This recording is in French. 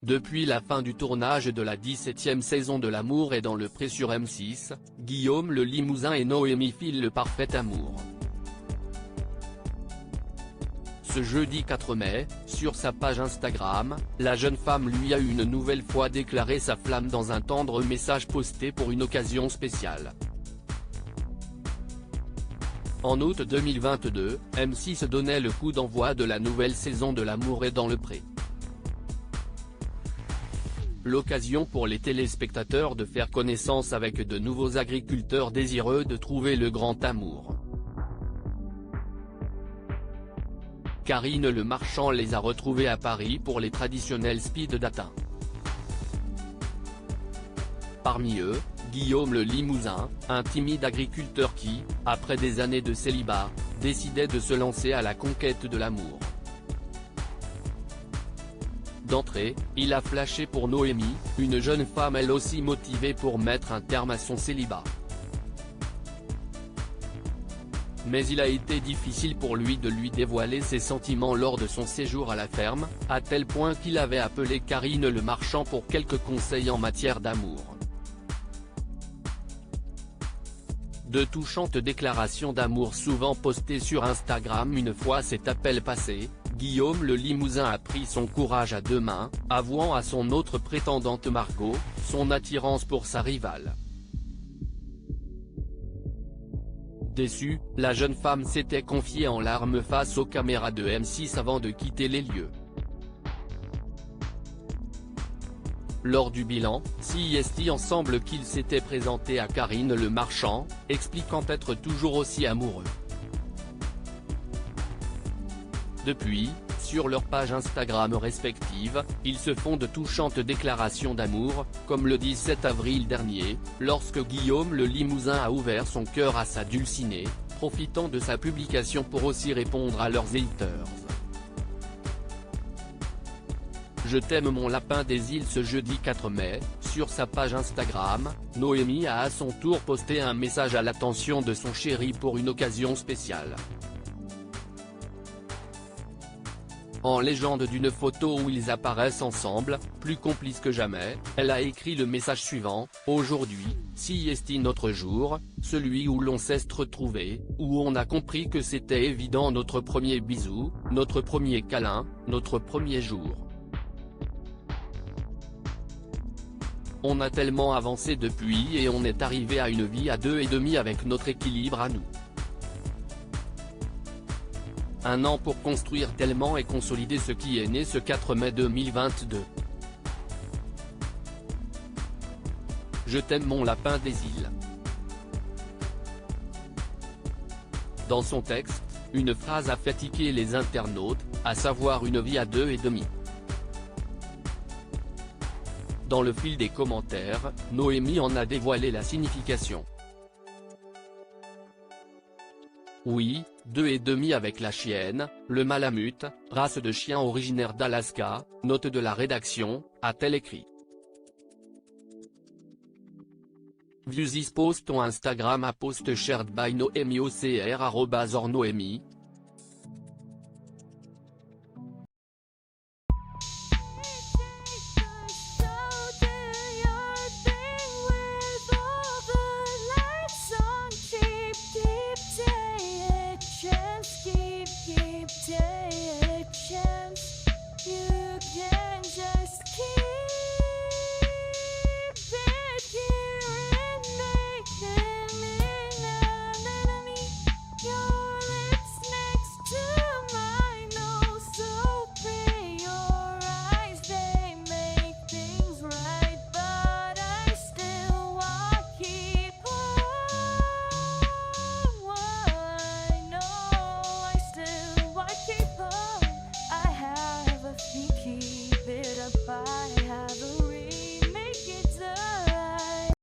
Depuis la fin du tournage de la 17e saison de L'amour est dans le pré sur M6, Guillaume le Limousin et Noémie filent le parfait amour. Ce jeudi 4 mai, sur sa page Instagram, la jeune femme lui a une nouvelle fois déclaré sa flamme dans un tendre message posté pour une occasion spéciale. En août 2022, M6 donnait le coup d'envoi de la nouvelle saison de L'amour est dans le pré. L'occasion pour les téléspectateurs de faire connaissance avec de nouveaux agriculteurs désireux de trouver le grand amour. Karine Le Marchand les a retrouvés à Paris pour les traditionnels speed dating. Parmi eux, Guillaume le Limousin, un timide agriculteur qui, après des années de célibat, décidait de se lancer à la conquête de l'amour. D'entrée, il a flashé pour Noémie, une jeune femme elle aussi motivée pour mettre un terme à son célibat. Mais il a été difficile pour lui de lui dévoiler ses sentiments lors de son séjour à la ferme, à tel point qu'il avait appelé Karine Le Marchand pour quelques conseils en matière d'amour. De touchantes déclarations d'amour souvent postées sur Instagram une fois cet appel passé, Guillaume le Limousin a pris son courage à deux mains, avouant à son autre prétendante Margot, son attirance pour sa rivale. Déçue, la jeune femme s'était confiée en larmes face aux caméras de M6 avant de quitter les lieux. Lors du bilan, CST ensemble qu'il s'était présenté à Karine Le Marchand, expliquant être toujours aussi amoureux. Depuis, sur leurs pages Instagram respectives, ils se font de touchantes déclarations d'amour, comme le 17 avril dernier, lorsque Guillaume le Limousin a ouvert son cœur à sa dulcinée, profitant de sa publication pour aussi répondre à leurs haters. Je t'aime mon lapin des îles. Ce jeudi 4 mai, sur sa page Instagram, Noémie a à son tour posté un message à l'attention de son chéri pour une occasion spéciale. En légende d'une photo où ils apparaissent ensemble, plus complices que jamais, elle a écrit le message suivant: aujourd'hui, si est notre jour, celui où l'on s'est retrouvé, où on a compris que c'était évident, notre premier bisou, notre premier câlin, notre premier jour. On a tellement avancé depuis et on est arrivé à une vie à 2,5 avec notre équilibre à nous. Un an pour construire tellement et consolider ce qui est né ce 4 mai 2022. Je t'aime mon lapin des îles. Dans son texte, une phrase a fait tiquer les internautes, à savoir une vie à 2,5. Dans le fil des commentaires, Noémie en a dévoilé la signification. Oui, 2,5 avec la chienne, le Malamute, race de chien originaire d'Alaska, note de la rédaction, a-t-elle écrit. View this post on Instagram à post shared by Noémie @ornoémie,